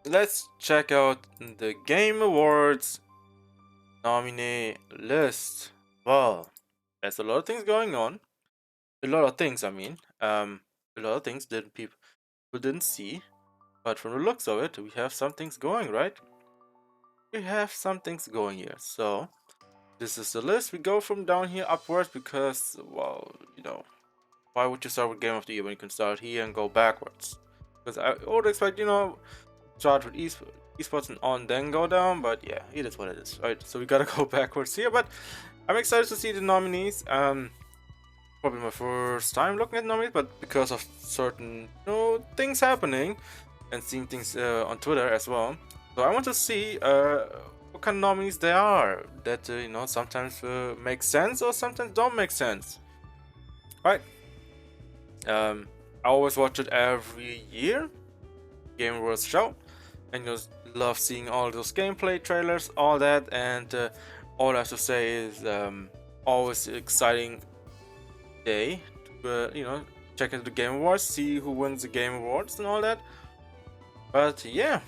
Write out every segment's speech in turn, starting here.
let's check out the Game Awards nominee list. Well, there's a lot of things going on. A lot of things, I mean. A lot of things that people didn't see. But from the looks of it, we have some things going, right? We have some things going here. So, this is the list. We go from down here upwards because, well, why would you start with Game of the Year when you can start here and go backwards? Because I would expect, start with esports and on, then go down. But yeah, it is what it is, right? So we gotta go backwards here. But I'm excited to see the nominees. Probably my first time looking at nominees, but because of certain things happening and seeing things on Twitter as well. So I want to see what kind of nominees there are that sometimes make sense or sometimes don't make sense. Right? I always watch it every year, Game Awards show, and love seeing all those gameplay trailers, all that, and all I have to say is always exciting day to check into the Game Awards, see who wins the Game Awards and all that. But yeah,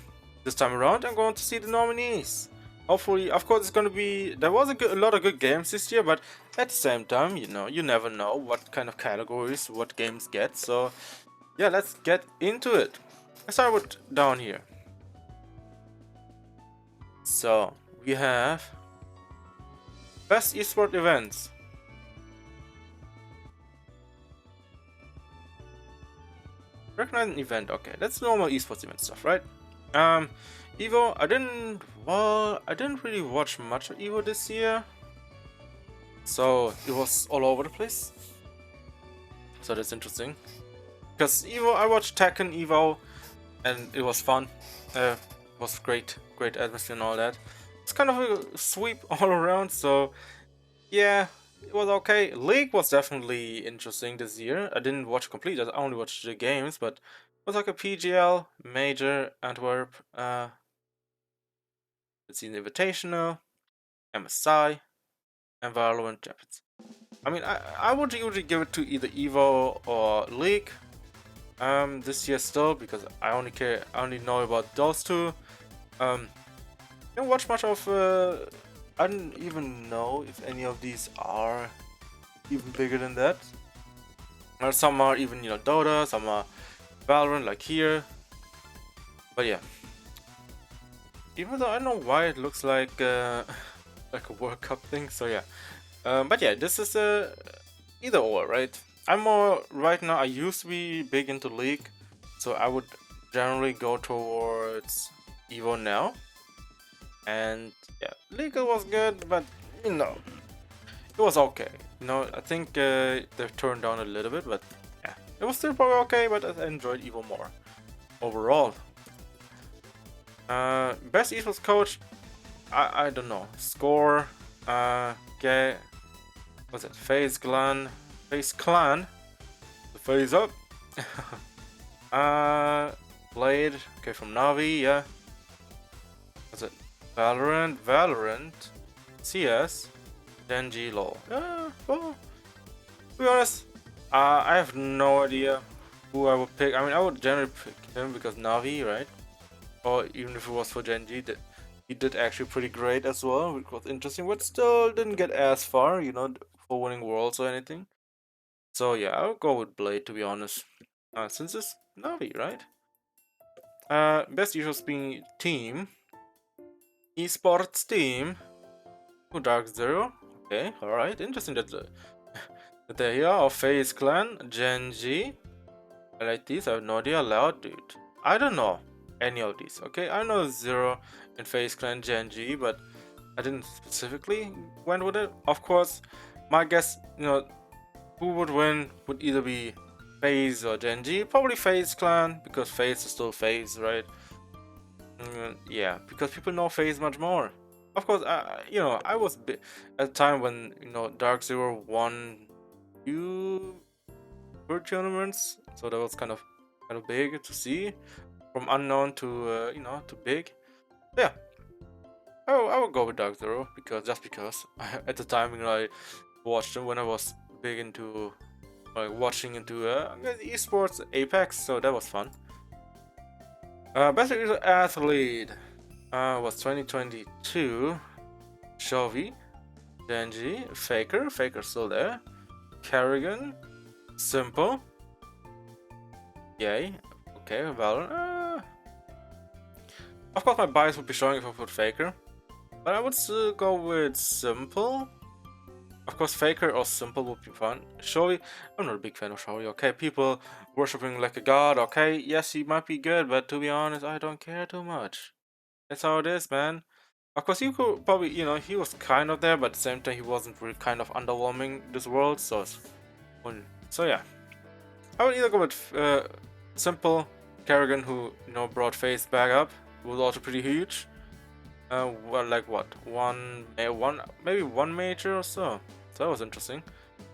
this time around I'm going to see the nominees. Hopefully, of course, it's going to be. There was a lot of good games this year, but at the same time, you never know what kind of categories what games get. So yeah, let's get into it. Let's start with down here. So we have best esport events. Recognize an event. Okay, that's normal esports event stuff, right? Evo. I didn't really watch much of Evo this year, so it was all over the place. So that's interesting. Because Evo, I watched Tekken Evo, and it was fun. It was great atmosphere and all that. It's kind of a sweep all around. So yeah, it was okay. League was definitely interesting this year. I didn't watch complete. I only watched the games, but it was like a PGL, Major, Antwerp. Let's see, the Invitational, MSI, and Valorant Champions. I mean, I would usually give it to either Evo or League. This year still because I only know about those two. Didn't watch much of. I don't even know if any of these are even bigger than that. Some are even Dota, some are Valorant like here. But yeah, even though I don't know why it looks like like a World Cup thing. So yeah, but yeah, this is either or, right? I'm more right now. I used to be big into League, so I would generally go towards Evo now. And yeah, League was good, but it was okay. I think they've turned down a little bit, but yeah, it was still probably okay. But I enjoyed Evo more overall. Best esports coach, I don't know. Score, get what's it? FaZe Clan, the FaZe up. Blade, okay, from Navi, yeah. What's it? Valorant, CS, Genji, LoL. Well, to be honest, I have no idea who I would pick. I mean, I would generally pick him because Navi, right? Or even if it was for Genji, that he did actually pretty great as well, which was interesting, but still didn't get as far, for winning worlds or anything. So yeah, I'll go with Blade to be honest. Since it's Navi, right? Best usual being team, esports team. Oh, Dark Zero. Okay, all right, interesting that that they're here. Or FaZe Clan, Genji. I like these. I have no idea. Loud dude. I don't know any of these. Okay, I know Zero and FaZe Clan, Genji, but I didn't specifically went with it. Of course, my guess, who would win would either be FaZe or Genji. Probably FaZe Clan because FaZe is still FaZe, right? Yeah, because people know FaZe much more. Of course, I was at a time when Dark Zero won two World tournaments, so that was kind of big to see from unknown to to big. Yeah, I would go with Dark Zero because at the time I watched them when I was big into watching into esports Apex, so that was fun. Best athlete was 2022. Chovy, Genji, Faker. Faker's still there. Kerrigan, Simple. Yay. Okay, well, of course my bias would be showing if I put Faker, but I would still go with Simple. Of course, Faker or Simple would be fun. Showy, I'm not a big fan of Showy. Okay, people worshipping like a god. Okay, yes, he might be good, but to be honest, I don't care too much. That's how it is, man. Of course, you could probably, he was kind of there, but at the same time, he wasn't really kind of underwhelming this world. So yeah, I would either go with Simple, Kerrigan, who brought Face back up, was also pretty huge. Well, like what? Maybe one major or so. So that was interesting.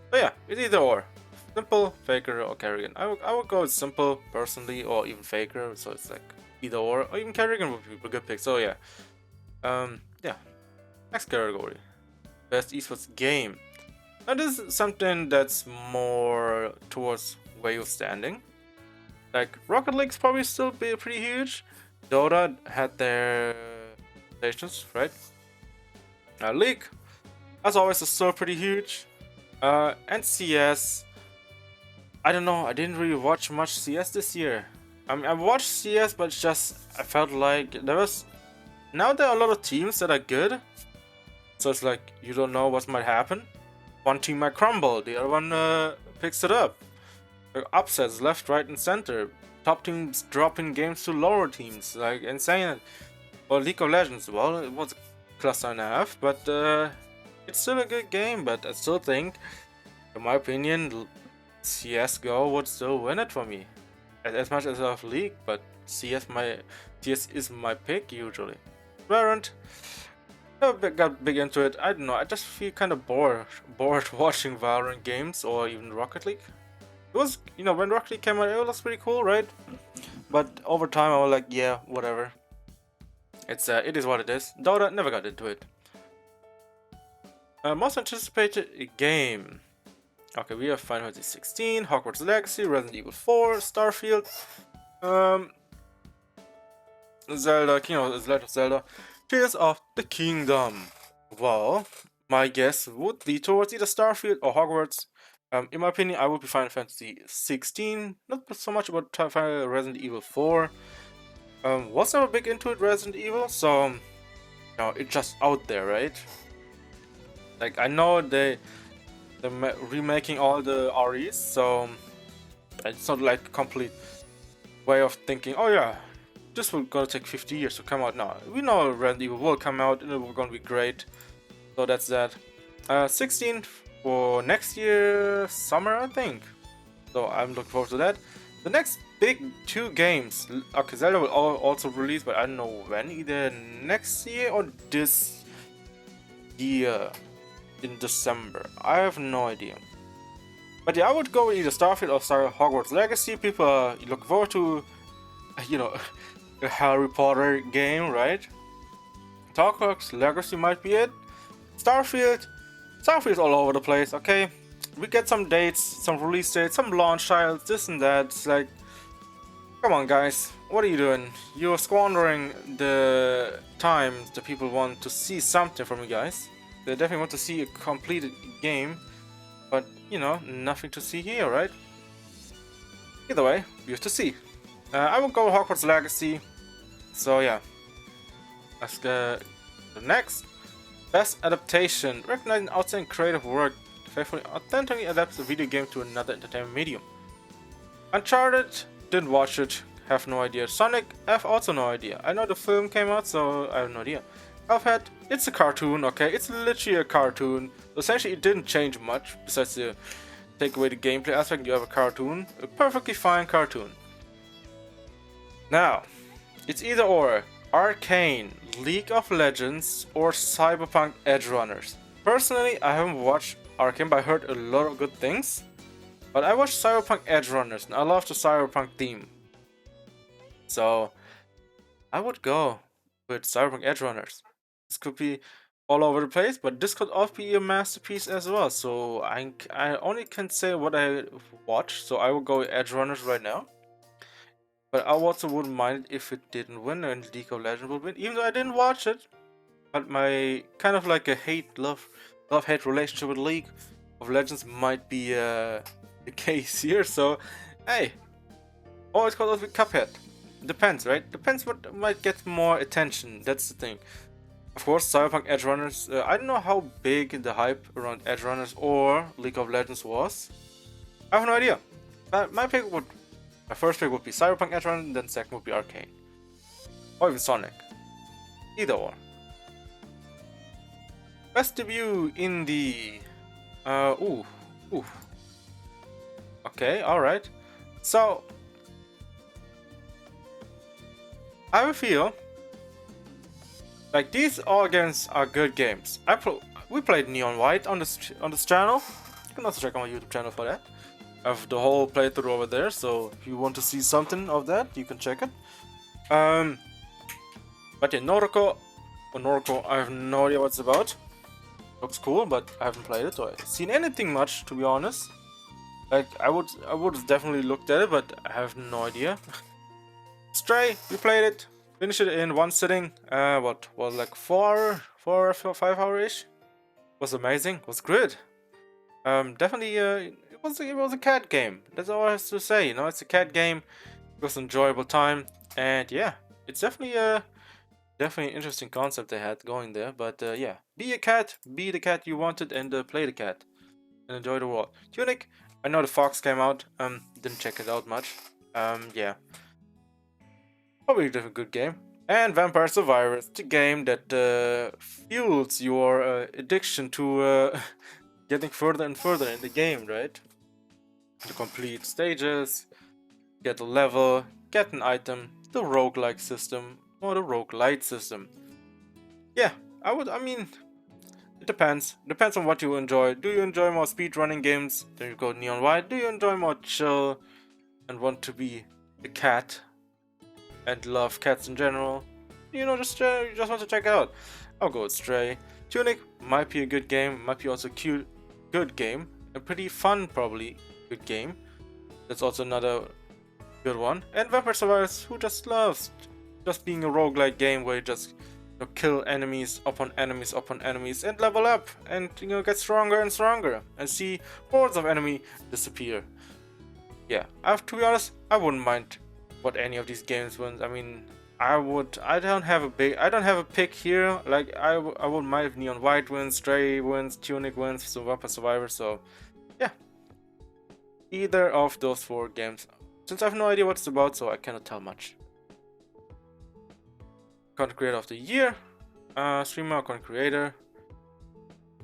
But yeah, it's either or. Simple, Faker, or Kerrigan. I would go with Simple personally, or even Faker. So it's like either or even Kerrigan would be a good pick. So yeah. Yeah. Next category, best esports game. Now this is something that's more towards where you're standing. Like Rocket League's probably still be pretty huge. Dota had their stations, right? League, as always, is still pretty huge. And CS, I don't know. I didn't really watch much CS this year. I mean, I watched CS, but it's just I felt like now there are a lot of teams that are good. So it's like you don't know what might happen. One team might crumble, the other one picks it up. Upsets left, right, and center. Top teams dropping games to lower teams, like insane. Or League of Legends, well, it was a cluster and a half, but it's still a good game. But I still think, in my opinion, CS:GO would still win it for me. As much as I love League, but CS is my pick usually. Valorant, never got big into it. I don't know. I just feel kind of bored watching Valorant games or even Rocket League. It was, when Rocket League came out, it was pretty cool, right? But over time, I was like, yeah, whatever. It is what it is. Dota, never got into it. Most anticipated game. Okay, we have Final Fantasy 16, Hogwarts Legacy, Resident Evil 4, Starfield, Zelda, Legend of Zelda, Tears of the Kingdom. Well, my guess would be towards either Starfield or Hogwarts. In my opinion, I would be Final Fantasy 16. Not so much about Resident Evil 4. Was never big into it, Resident Evil, so it's just out there, right? Like I know they're remaking all the REs, so it's not like a complete way of thinking. Oh yeah, this will gonna take 50 years to come out. No, we know Resident Evil will come out and it will gonna be great. So that's that. 16 for next year summer, I think. So I'm looking forward to that. The next big 2 games. Okay, Zelda will also release, but I don't know when. Either next year or this year in December. I have no idea. But yeah, I would go with either Starfield or Hogwarts Legacy. People are looking forward to, a Harry Potter game, right? Hogwarts Legacy might be it. Starfield's all over the place, okay? We get some dates, some release dates, some launch titles, this and that. It's like, come on guys, what are you doing? You're squandering the time that people want to see something from you guys. They definitely want to see a completed game, but nothing to see here, right? Either way, we have to see. I will go Hogwarts Legacy. So yeah, let's go the next. Best adaptation. Recognizing outstanding creative work faithfully authentically adapts a video game to another entertainment medium. Uncharted, didn't watch it, have no idea. Sonic, I have also no idea. I know the film came out, so I have no idea. Cuphead, it's a cartoon, okay? It's literally a cartoon. Essentially, it didn't change much, besides the take away the gameplay aspect, you have a cartoon. A perfectly fine cartoon. Now, it's either or. Arcane, League of Legends, or Cyberpunk Edgerunners. Personally, I haven't watched Arcane, but I heard a lot of good things. But I watched Cyberpunk Edgerunners, and I love the Cyberpunk theme. So, I would go with Cyberpunk Edgerunners. This could be all over the place, but this could also be a masterpiece as well. So, I only can say what I watched, so I will go with Edgerunners right now. But I also wouldn't mind if it didn't win and League of Legends would win, even though I didn't watch it. But my kind of like a love-hate relationship with League of Legends might be the case here. So, hey, always call it with Cuphead. Depends, right? Depends what might get more attention. That's the thing. Of course, Cyberpunk Edge Runners. I don't know how big the hype around Edge Runners or League of Legends was. I have no idea. My first pick would be Cyberpunk Edge Runners, and then second would be Arcane, or even Sonic. Either or. Best debut indie. Ooh. Okay, alright. So, I would feel like these all games are good games. We played Neon White on this channel. You can also check out my YouTube channel for that. I have the whole playthrough over there, so if you want to see something of that, you can check it. But yeah, Noriko, I have no idea what it's about. Looks cool, but I haven't played it or seen anything much, to be honest. Like I would have definitely looked at it, but I have no idea. Stray, we played it, finished it in one sitting. What was like 4 or 5 hour-ish. Was amazing, was good. Definitely, it was a cat game. That's all I have to say. You know, it's a cat game. It was an enjoyable time, and yeah, it's definitely definitely an interesting concept they had going there. But yeah, be a cat, be the cat you wanted, and play the cat, and enjoy the world. Tunic, I know the Fox came out. Didn't check it out much. Yeah, probably a good game. And Vampire Survivors, the game that fuels your addiction to getting further and further in the game, right? To complete stages, get a level, get an item, the roguelike system, or the roguelite system. Yeah, I mean, it depends. Depends on what you enjoy. Do you enjoy more speedrunning games? Then you go Neon White. Do you enjoy more chill and want to be a cat and love cats in general? You know, you just want to check it out. I'll go with Stray. Tunic might be a good game, might be also cute, good game, a pretty fun probably good game. That's also another good one. And Vampire Survivors, who just loves just being a roguelike game where you just kill enemies upon enemies upon enemies and level up and get stronger and stronger and see hordes of enemy disappear. Yeah, to be honest, I wouldn't mind what any of these games wins. I mean, I don't have a pick here. Like I wouldn't mind if Neon White wins, Stray wins, Tunic wins, so Vampire Survivor. So yeah, either of those 4 games. Since I have no idea what it's about, so I cannot tell much. Content Creator of the Year, Streamer, Content Creator,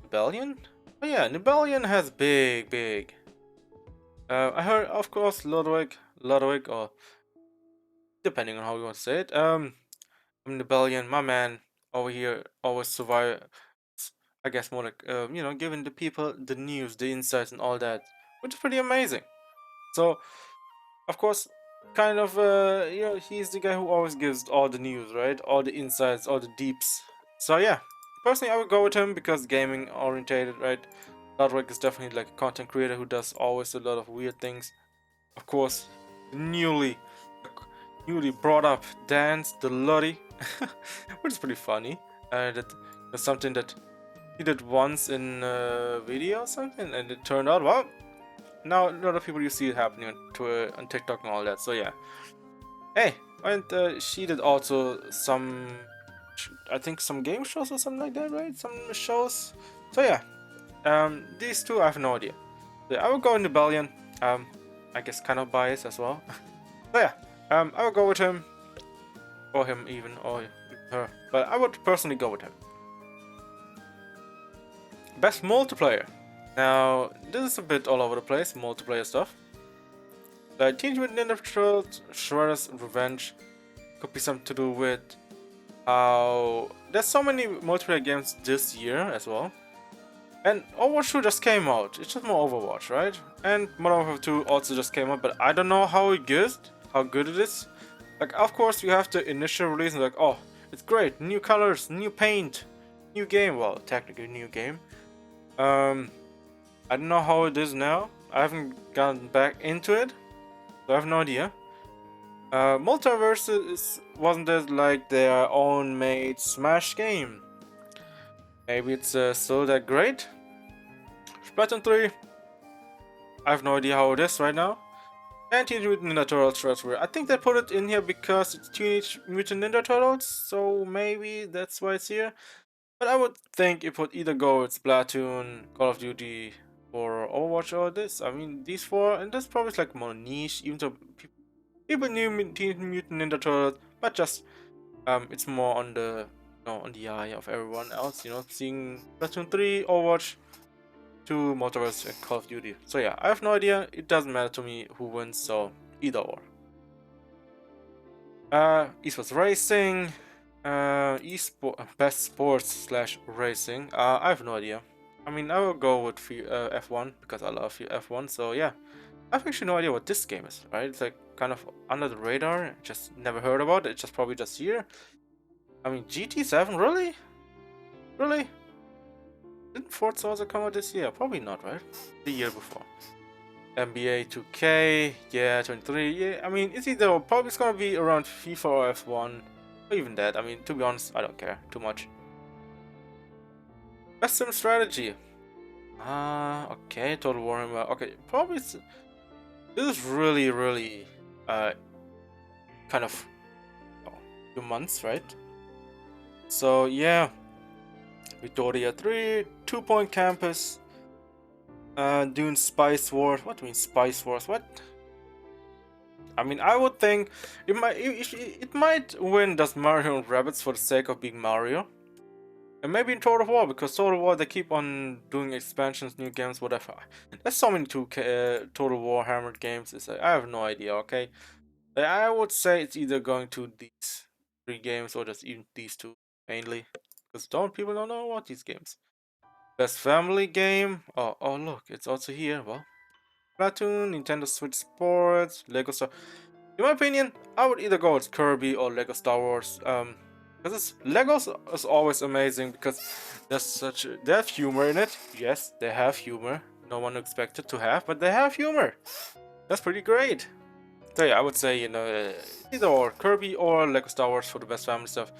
Rebellion. Oh yeah, Rebellion has big. I heard, of course, Ludwig, or depending on how you want to say it. Rebellion, my man over here, always survive. I guess more like giving the people the news, the insights, and all that, which is pretty amazing. So, of course, kind of he's the guy who always gives all the news, right? All the insights, all the deeps. So yeah, personally, I would go with him because gaming orientated, right? Ludwig is definitely like a content creator who does always a lot of weird things. Of course, newly brought up dance, the Lottie, which is pretty funny. That's something that he did once in a video or something, and it turned out well. Now a lot of people you see it happening on Twitter, on TikTok, and all that. So yeah. Hey, and she did also some, I think some game shows or something like that, right? Some shows. So yeah, these two I have no idea. So I will go in Rebellion. I guess kind of biased as well. So yeah, I will go with him, or him even, or her. But I would personally go with him. Best multiplayer. Now, this is a bit all over the place, multiplayer stuff. Like Teenage Mutant Ninja Turtles, Shredder's Revenge could be something to do with how there's so many multiplayer games this year as well. And Overwatch 2 just came out. It's just more Overwatch, right? And Modern Warfare 2 also just came out, but I don't know how good it is. Like, of course, you have the initial release and like, oh, it's great, new colors, new paint, new game. Well, technically new game. I don't know how it is now. I haven't gotten back into it, so I have no idea. Multiverse wasn't it like their own made Smash game? Maybe it's still that great? Splatoon 3, I have no idea how it is right now. And Teenage Mutant Ninja Turtles Shredder's Rare. I think they put it in here because it's Teenage Mutant Ninja Turtles, so maybe that's why it's here. But I would think it would either go with Splatoon, Call of Duty, or Overwatch, or this. I mean, these four, and this probably is like more niche, even though people knew Teenage Mutant Ninja Turtles, but just it's more on the on the eye of everyone else. You know, seeing Splatoon 3, Overwatch, 2, Multiverse, and Call of Duty. So yeah, I have no idea. It doesn't matter to me who wins. So either or. Esports racing, esport best sports slash racing. I have no idea. I mean, I will go with F1 because I love F1. So yeah, I have actually no idea what this game is. Right? It's like kind of under the radar. Just never heard about it. It's just probably just here. I mean, GT7, really? Really? Didn't Forza also come out this year? Probably not, right? The year before. NBA 2K, yeah, 23, yeah. I mean, it's either probably it's gonna be around FIFA or F1, or even that. I mean, to be honest, I don't care too much. Best sim strategy. Okay, Total Warhammer. Okay, probably this is really, kind of few months, right? So yeah, Victoria 3, 2 Point Campus. Doing Spice Wars. What do you mean Spice Wars? What? I mean, I would think it might win Does Mario and Rabbits for the sake of being Mario. And maybe in Total War, because Total War they keep on doing expansions, new games, whatever. There's so many Total War Hammered games. It's like, I have no idea. Okay, I would say it's either going to these 3 games or just even these 2 mainly, because people don't know about these games. Best family game. Oh look, it's also here. Well, Splatoon, Nintendo Switch Sports, Lego Star. In my opinion, I would either go with Kirby or Lego Star Wars. Because Legos is always amazing because they have humor in it. Yes, they have humor. No one expected to have, but they have humor. That's pretty great. So yeah, I would say either or Kirby or Lego Star Wars for the best family stuff.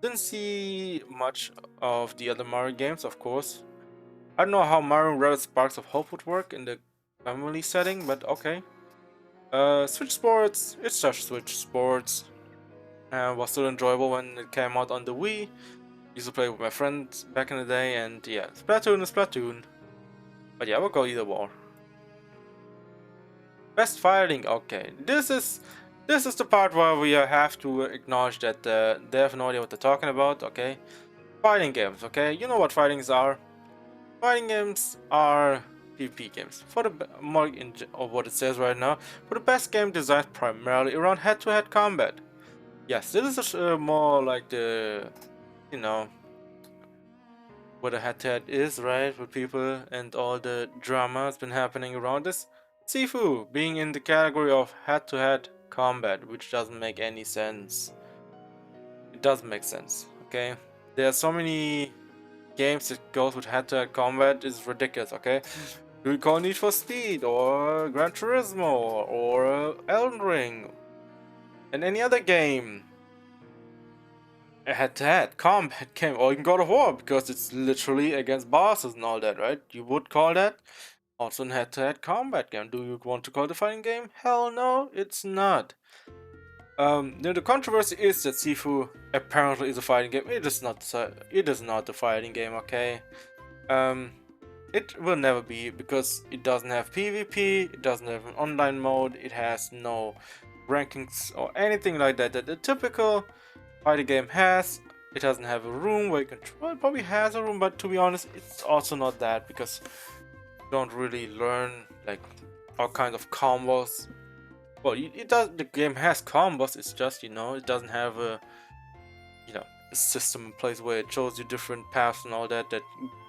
Didn't see much of the other Mario games, of course. I don't know how Mario Rabbit Sparks of Hope would work in the family setting, but okay. Switch Sports, it's just Switch Sports. Was still enjoyable when it came out on the Wii. Used to play with my friends back in the day, and yeah, Splatoon is Splatoon. But yeah, we'll go either war. Best fighting, okay. This is the part where we have to acknowledge that they have no idea what they're talking about, okay? Fighting games, okay? You know what fightings are. Fighting games are PvP games. For the more of what it says right now, for the best game designed primarily around head-to-head combat. Yes, this is more like the, what a head-to-head is, right, with people and all the drama that's been happening around this. Sifu being in the category of head-to-head combat, which doesn't make any sense. It doesn't make sense, okay? There are so many games that goes with head-to-head combat, is ridiculous, okay? Do we call Need for Speed or Gran Turismo or Elden Ring and any other game a head-to-head combat game, or you can God of War because it's literally against bosses and all that, right? You would call that also a head-to-head combat game. Do you want to call it a fighting game? Hell no, it's not. The controversy is that Sifu apparently is a fighting game. It is not. It is not a fighting game. Okay. It will never be because it doesn't have PvP. It doesn't have an online mode. It has no rankings or anything like that. That the typical fighting game has. It doesn't have a room where you can. Well, it probably has a room, but to be honest, it's also not that because you don't really learn like all kinds of combos. Well, it does. The game has combos. It's just it doesn't have a a system in place where it shows you different paths and all that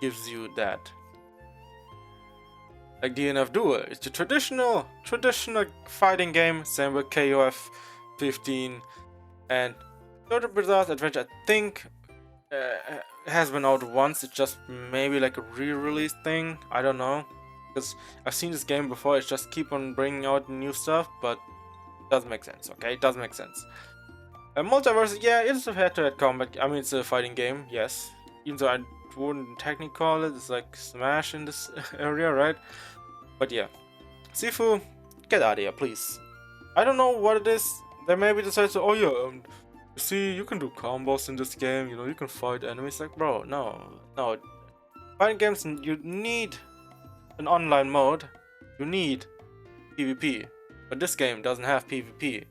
gives you that. Like DNF Duel, it's a traditional fighting game. Same with KOF 15 and JoJo Bizarre Adventure. I think has been out once. It's just maybe like a re-release thing. I don't know because I've seen this game before. It's just keep on bringing out new stuff, but Doesn't make sense, okay? It doesn't make sense. Multiverse, yeah, it's a head-to-head combat. I mean, it's a fighting game, yes. Even though I wouldn't technically call it, it's like Smash in this area, right? But yeah. Sifu, get out of here, please. I don't know what it is. They maybe decide to, oh yeah, see, you can do combos in this game, you know, you can fight enemies. Like, bro, no, no. Fighting games, you need an online mode. You need PvP. But this game doesn't have PvP.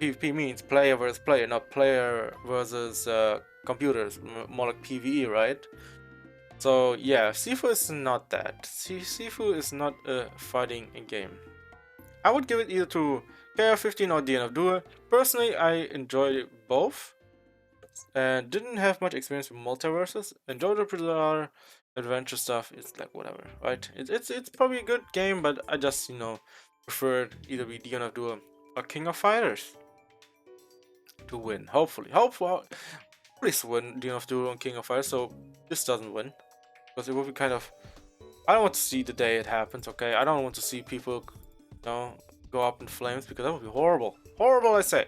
PvP means player versus player, not player versus computers. More like PvE, right? So yeah, Sifu is not that. Sifu is not a fighting game. I would give it either to KR15 or DNF Duel. Personally, I enjoyed both and didn't have much experience with multiverses. Enjoyed the Predator adventure stuff. It's like whatever, right? It's probably a good game, but I just preferred either be DNF Duel or King of Fighters to win. Hopefully, please win DNF Duel and King of Fighters. So this doesn't win because it would be kind of. I don't want to see the day it happens. Okay, I don't want to see people, go up in flames because that would be horrible. Horrible, I say.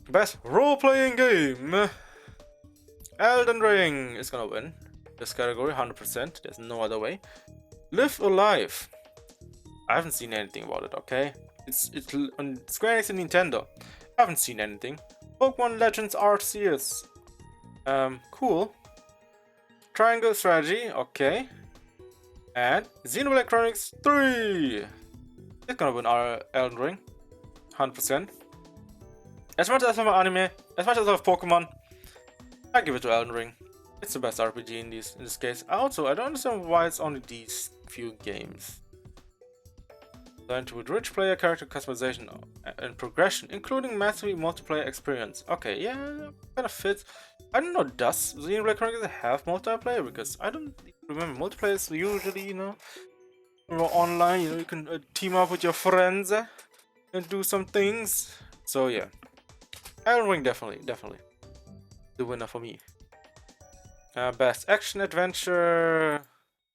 Best role-playing game. Elden Ring is gonna win this category 100%. There's no other way. Live Alive. I haven't seen anything about it. Okay, it's on Square Enix and Nintendo. I haven't seen anything. Pokemon Legends Arceus. Cool. Triangle Strategy. Okay. And Xenoblade Chronicles 3. It's gonna win our Elden Ring 100%. As much as I love anime, as much as I love Pokemon, I give it to Elden Ring. It's the best RPG in this case. Also, I don't understand why it's only these few games. Designed with rich player character customization and progression, including massively multiplayer experience. Okay, yeah, kind of fits. I don't know, does Xenoblade Chronicles have multiplayer? Because I don't remember. Multiplayer is usually, online. You can team up with your friends and do some things. So yeah, Elden Ring definitely the winner for me. Best action adventure.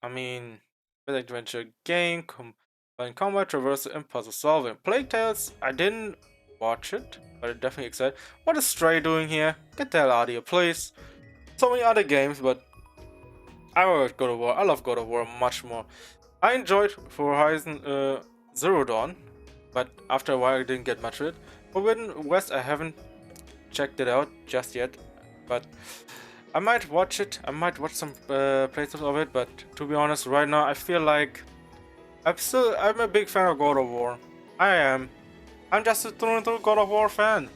I mean, best adventure game. Combining combat, traversal, and puzzle solving. Plague Tales. I didn't watch it, but I'm definitely excited. What is Stray doing here? Get the hell out of here, please. So many other games, but I love God of War. I love God of War much more. I enjoyed Horizon Zero Dawn, but after a while I didn't get much of it. Forbidden West, I haven't checked it out just yet, but I might watch it. I might watch some playthroughs of it, but to be honest, right now I feel like I'm a big fan of God of War. I am. I'm just a through and through God of War fan.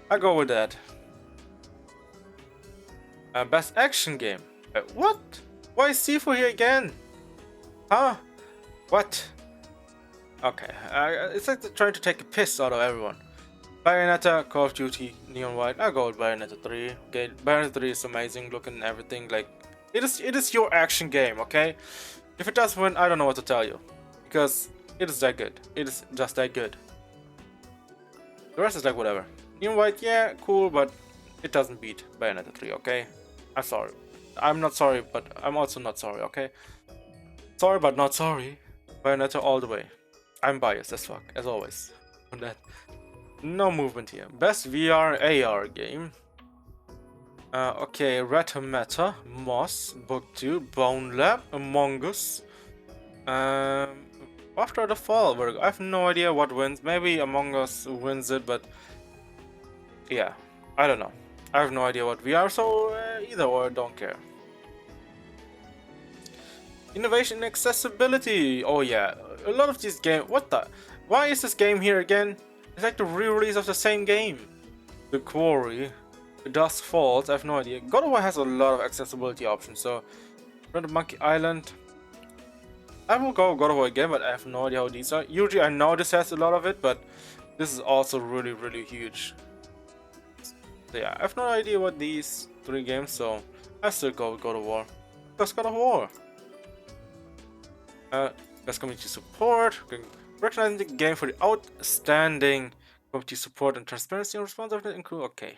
I go with that. Best action game. What? Why is Sifu here again? Huh? What? Okay, it's like trying to take a piss out of everyone. Bayonetta, Call of Duty, Neon White. I go with Bayonetta 3. Okay, Bayonetta 3 is amazing looking and everything. Like, it is your action game, okay? If it does win, I don't know what to tell you. Because it is that good. It is just that good. The rest is like whatever. Neon White, yeah, cool, but it doesn't beat Bayonetta 3, okay? I'm sorry. I'm not sorry, but I'm also not sorry, okay? Sorry, but not sorry. Bayonetta all the way. I'm biased as fuck, as always. On that. No movement here. Best VR AR game. Okay, Retometa, Moss, Book 2, Bone Lab, Among Us. After the Fall, I have no idea what wins. Maybe Among Us wins it, but yeah, I don't know. I have no idea what VR, so either or, don't care. Innovation and accessibility. Oh yeah, a lot of these games. What the? Why is this game here again? It's like the re-release of the same game. The Quarry, The Dusk Falls. I have no idea. God of War has a lot of accessibility options. So, Red Monkey Island. I will go God of War again, but I have no idea how these are. Usually, I know this has a lot of it, but this is also really huge. So yeah, I have no idea what these three games. So I still go with God of War. Because God of War. Best community support. Recognizing the game for the outstanding community support and transparency and responsiveness include. Okay.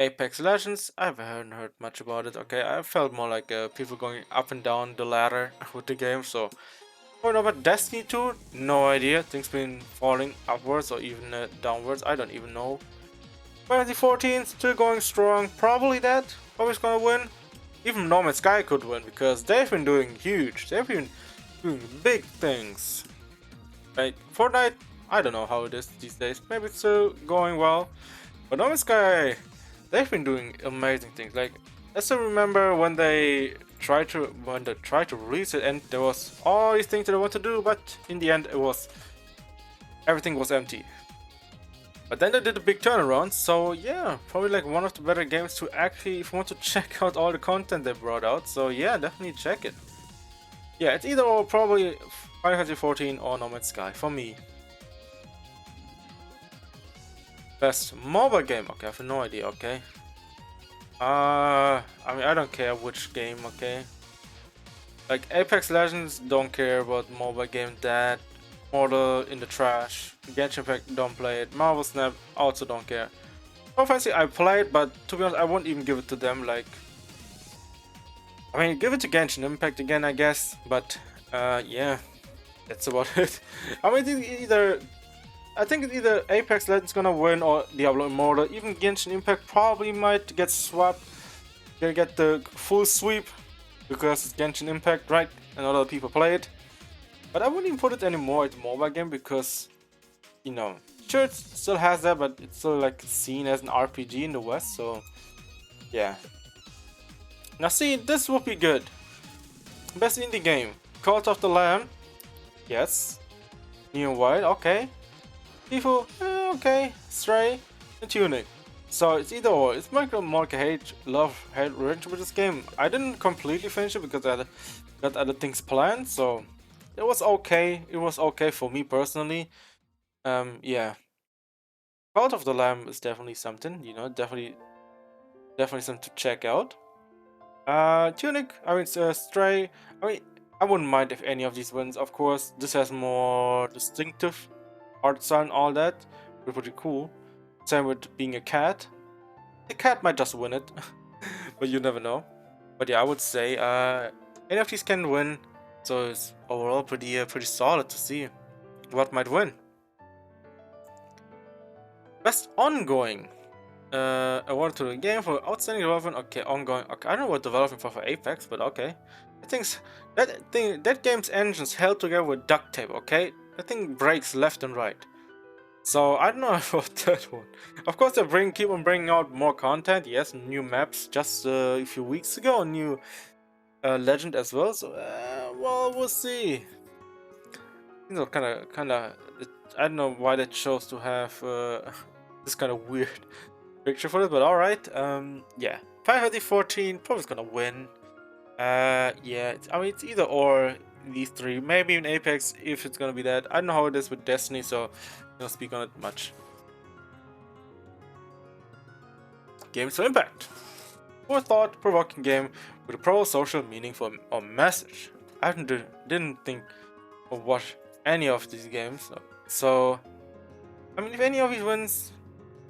Apex Legends. I haven't heard much about it. Okay, I felt more like people going up and down the ladder with the game. So What about Destiny 2? No idea. Things been falling upwards or even downwards. I don't even know. Final Fantasy 14 still going strong. Probably that. Always gonna win. Even No Man's Sky could win because they've been doing huge. They've been doing big things. Like Fortnite, I don't know how it is these days. Maybe it's still going well. But No Man's Sky, they've been doing amazing things. Like I still remember when they tried to release it, and there was all these things that I want to do, but in the end, everything was empty. But then they did a big turnaround, so yeah, probably like one of the better games to actually, if you want to check out all the content they brought out. So yeah, definitely check it. Yeah, it's either or, probably Final Fantasy 14 or No Man's Sky for me. Best mobile game? Okay, I have no idea. Okay. I mean, I don't care which game. Okay. Like Apex Legends, don't care about mobile game. That Mortal in the trash. Genshin Impact, don't play it. Marvel Snap, also don't care. Final Fantasy I played, but to be honest, I won't even give it to them. Like, I mean, give it to Genshin Impact again, I guess. But yeah, that's about it. I mean, I think it's either Apex Legends gonna win or Diablo Immortal. Even Genshin Impact probably might get swapped. Gonna get the full sweep because it's Genshin Impact, right? And other people play it. But I wouldn't even put it anymore as a mobile game because, you know, sure, it still has that, but it's still like seen as an RPG in the West. So yeah. Now see, this would be good. Best indie game: Cult of the Lamb. Yes. New Wild. Okay. People, okay, Stray, and Tunic. So it's either or. It's like a hate, love-hate relationship with this game. I didn't completely finish it because I got other things planned, so it was okay. It was okay for me personally. Yeah. Cult of the Lamb is definitely something, you know, definitely something to check out. Tunic, I mean, Stray, I mean, I wouldn't mind if any of these wins, of course. This has more distinctive art style and all that. Pretty cool. Same with being a cat. The cat might just win it, but you never know. But yeah, I would say any of these can win. So it's overall pretty solid to see what might win. Best ongoing. Award to the game for outstanding development. Okay, ongoing. Okay, I don't know what development for Apex, but okay. That game's engines held together with duct tape. Okay, that thing breaks left and right. So I don't know about that one. Of course, they keep on bringing out more content. Yes, new maps. Just a few weeks ago, a new legend as well. So well, we'll see. You know, kind of. I don't know why they chose to have this kind of weird picture for it, but all right. Yeah, Final Fantasy 14 probably gonna win. Yeah. I mean, it's either or these three. Maybe in Apex if it's gonna be that. I don't know how it is with Destiny, so I don't speak on it much. Games for Impact. Or thought-provoking game with a pro-social meaning or message. I didn't think of watch any of these games, so I mean, if any of these wins,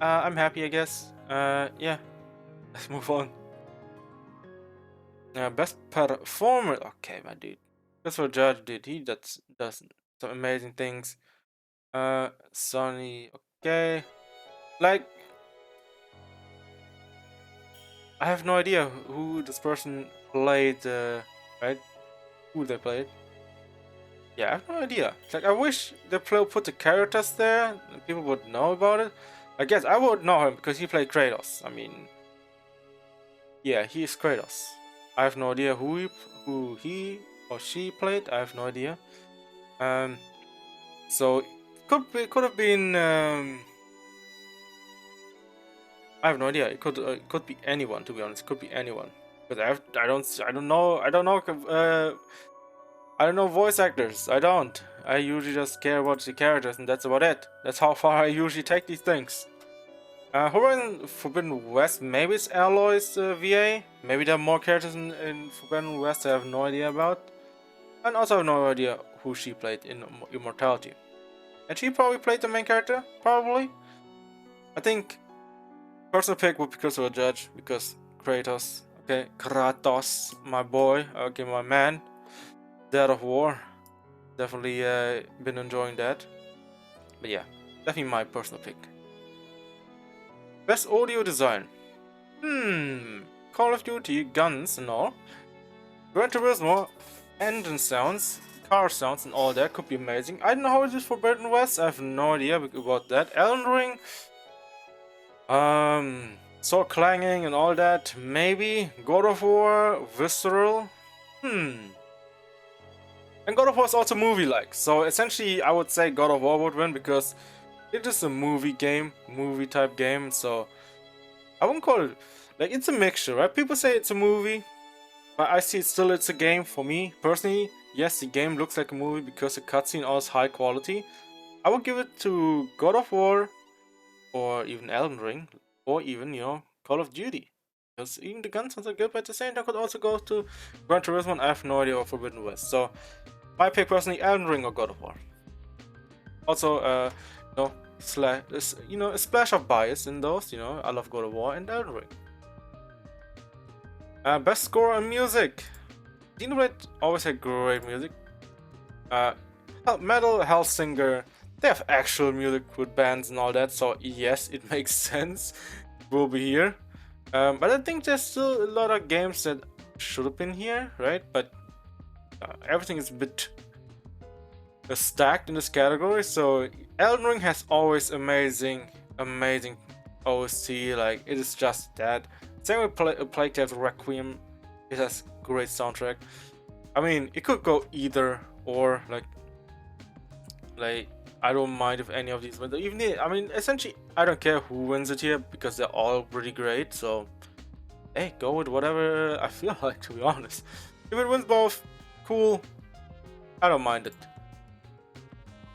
I'm happy, I guess. Yeah, let's move on. Best performer. Okay, my dude. That's what Judge did. He does some amazing things. Sony. Okay, like I have no idea who this person played. Right? Who they played? Yeah, I have no idea. Like, I wish they put the characters there and people would know about it. I guess I would know him because he played Kratos. I mean, yeah, he is Kratos. I have no idea who he or she played. I have no idea. So could have been. I have no idea. It could be anyone. To be honest, could be anyone. Because I don't know. I don't know voice actors. I don't. I usually just care about the characters, and that's about it. That's how far I usually take these things. Horizon Forbidden West, maybe it's Aloy's VA. Maybe there are more characters in Forbidden West I have no idea about. And also have no idea who she played in Immortality. And she probably played the main character? Probably. I think personal pick would be Crystal Judge, because Kratos. Okay, Kratos, my boy. Okay, my man. Dead of War. Definitely been enjoying that. But yeah, definitely my personal pick. Best audio design. Call of Duty, guns and all. Gran Turismo, engine sounds, car sounds and all that could be amazing. I don't know how it is Forbidden West, I have no idea about that. Elden Ring, sword clanging and all that, maybe. God of War, visceral, And God of War is also movie-like, so essentially I would say God of War would win because it is a movie game, movie-type game, so I wouldn't call it... Like, it's a mixture, right? People say it's a movie, but I see it's a game for me personally. Yes, the game looks like a movie because the cutscene is high quality. I would give it to God of War or even Elden Ring or even Call of Duty. Because even the gun sounds are good, but at the same time I could also go to Gran Turismo and I have no idea of Forbidden West. So my pick personally, Elden Ring or God of War. Also, a splash of bias in those. I love God of War and Elden Ring. Best score on music. Xenoblade always had great music. Uh, Metal, Hellsinger, they have actual music with bands and all that, so yes, it makes sense. Will be here. But I think there's still a lot of games that should have been here, right? But everything is a bit stacked in this category. So Elden Ring has always amazing OST. Like, it is just that. Same with Plague Tale Requiem. It has great soundtrack. I mean, it could go either or. Like I don't mind if any of these wins. Even I mean, essentially, I don't care who wins it here because they're all pretty great. So hey, go with whatever I feel like. To be honest, if it wins both, cool. I don't mind it.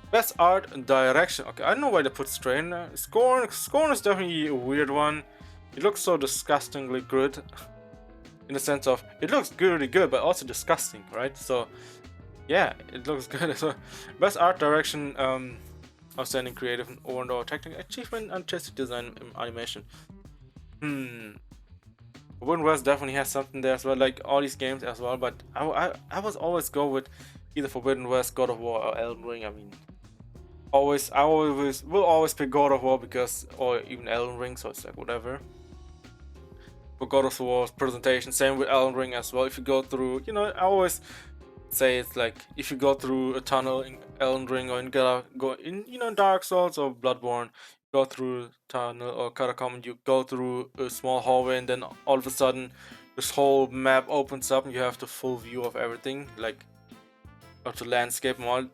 Best art and direction. Okay, I don't know why they put Strain. Scorn is definitely a weird one. It looks so disgustingly good. In the sense of, it looks really good, but also disgusting, right? So, yeah, it looks good. So, best art direction, outstanding creative or technical achievement, artistic design, animation. Forbidden West definitely has something there as well, like all these games as well. But I was always go with either Forbidden West, God of War, or Elden Ring. I mean, I always will always pick God of War because, or even Elden Ring. So it's like whatever. For God of War's presentation, same with Elden Ring as well. If you go through, I always say it's like if you go through a tunnel in Elden Ring or in go in Dark Souls or Bloodborne, go through tunnel or catacomb, and you go through a small hallway, and then all of a sudden this whole map opens up and you have the full view of everything, like of the landscape and all.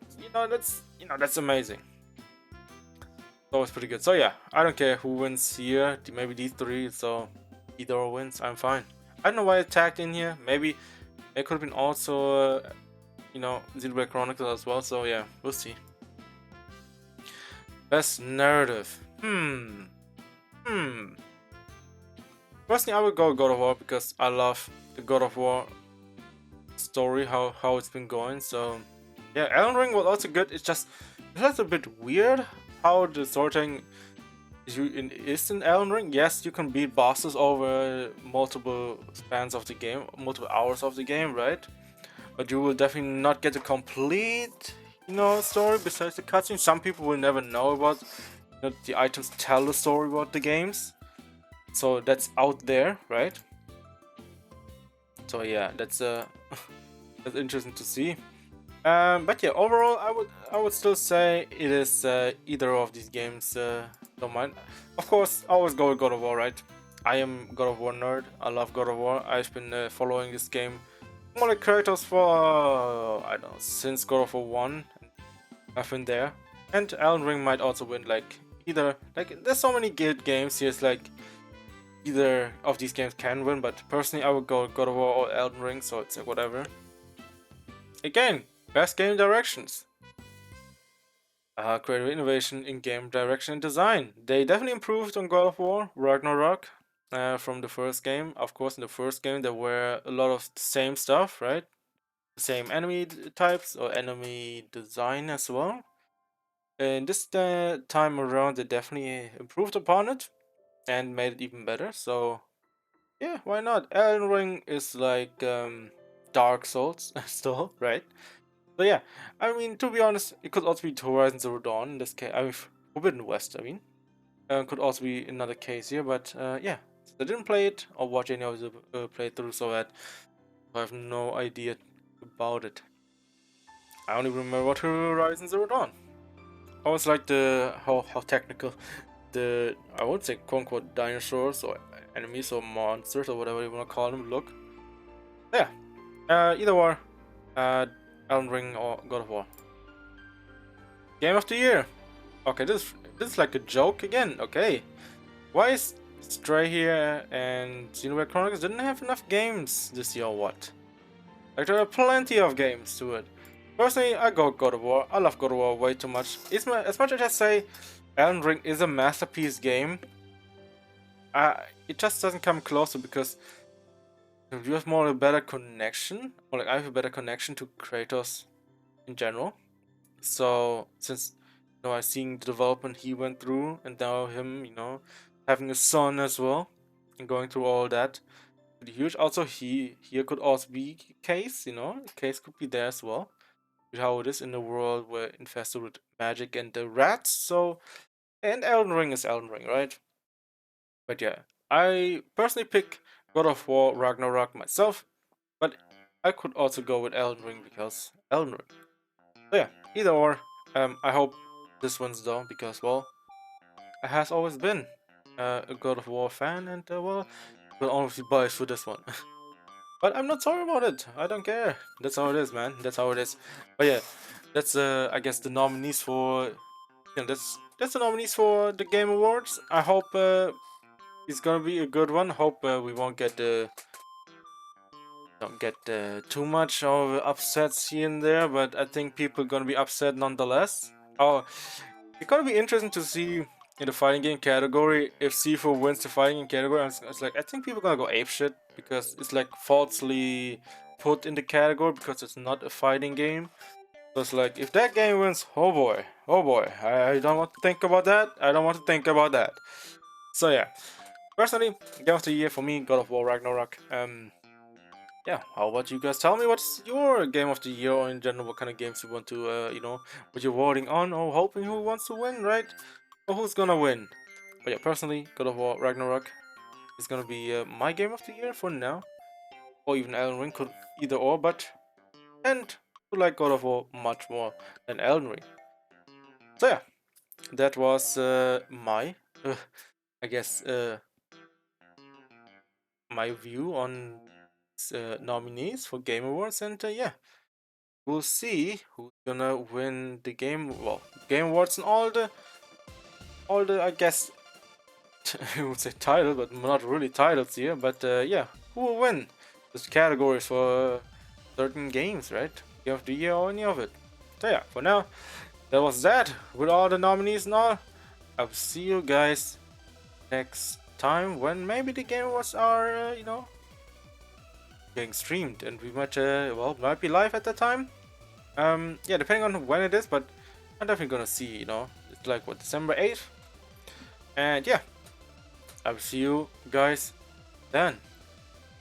That's amazing. It's always pretty good. So yeah, I don't care who wins here. Maybe these three. So either or wins, I'm fine. I don't know why it tagged in here. Maybe it could have been also Xenoblade Chronicles as well, so yeah, we'll see. Best narrative. Personally, I would go God of War because I love the God of War story, how it's been going. So yeah, Elden Ring was also good. It's just a bit weird how the sorting is in Elden Ring. Yes, you can beat bosses over multiple spans of the game, multiple hours of the game, right? But you will definitely not get a complete, story besides the cutscene. Some people will never know about the items tell the story about the games. So that's out there, right? So yeah, that's that's interesting to see. But yeah, overall, I would still say it is either of these games. Don't mind. Of course, I always go with God of War, right? I am God of War nerd. I love God of War. I've been following this game more like characters for I don't know, since God of War 1. I've been there. And Elden Ring might also win, like either, like there's so many good games here, it's like either of these games can win, but personally I would go God of War or Elden Ring, so it's like whatever. Again, best game directions. Creative innovation in game direction and design. They definitely improved on God of War Ragnarok from the first game. Of course, in the first game there were a lot of the same stuff, right? The same enemy types or enemy design as well. And this time around, they definitely improved upon it and made it even better. So yeah, why not? Elden Ring is like Dark Souls still, right? So yeah, I mean, to be honest, it could also be Horizon Zero Dawn in this case. I mean, Forbidden West. I mean, could also be another case here. But yeah, so I didn't play it or watch any of the playthroughs, so that I have no idea about it. I only remember what Horizon Zero Dawn. I was like the how technical the I would say quote unquote dinosaurs or enemies or monsters or whatever you want to call them look. Yeah, either or, uh, Elden Ring or God of War. Game of the year. Okay, this is like a joke again. Okay, why is Stray here and Xenoblade Chronicles didn't have enough games this year or what? Like there are plenty of games to it. Personally, I go God of War. I love God of War way too much. As much as I say Elden Ring is a masterpiece game, it just doesn't come closer because you have more a better connection, or like I have a better connection to Kratos in general. So since I seen the development he went through, and now him, having a son as well, and going through all that, pretty huge. Also, here could also be case, case could be there as well, with how it is in a world where infested with magic and the rats. So, and Elden Ring is Elden Ring, right? But yeah, I personally pick God of War Ragnarok myself, but I could also go with Elden Ring because Elden Ring. So yeah, either or. I hope this one's done because well, I has always been a God of War fan, and well, will only be biased for this one. But I'm not sorry about it. I don't care. That's how it is, man. That's how it is. But yeah, that's I guess the nominees for that's the nominees for the Game Awards. I hope it's gonna be a good one. Hope we won't get don't get too much of upsets here and there, but I think people are gonna be upset nonetheless. Oh, it's gonna be interesting to see in the fighting game category if Sifu wins the fighting game category. It's like I think people are gonna go apeshit because it's like falsely put in the category because it's not a fighting game. So it's like if that game wins, oh boy, I don't want to think about that. I don't want to think about that. So yeah, personally, game of the year for me, God of War Ragnarok. Yeah, how about you guys? Tell me what's your game of the year, or in general, what kind of games you want to, what you're voting on, or hoping who wants to win, right? Or who's gonna win? But yeah, personally, God of War Ragnarok is gonna be my game of the year for now, or even Elden Ring, could either or, but and to like God of War much more than Elden Ring. So yeah, that was my, I guess, my view on nominees for Game Awards, and yeah. We'll see who's gonna win the game awards and all the I guess I would say title, but not really titles here. But yeah, who will win this category for certain games, right? Game of the year or any of it. So yeah, for now, that was that with all the nominees and all. I'll see you guys next time when maybe the game awards are getting streamed and we might be live at that time. Yeah, depending on when it is, but I'm definitely gonna see, it's like what, December 8th? And yeah, I will see you guys then.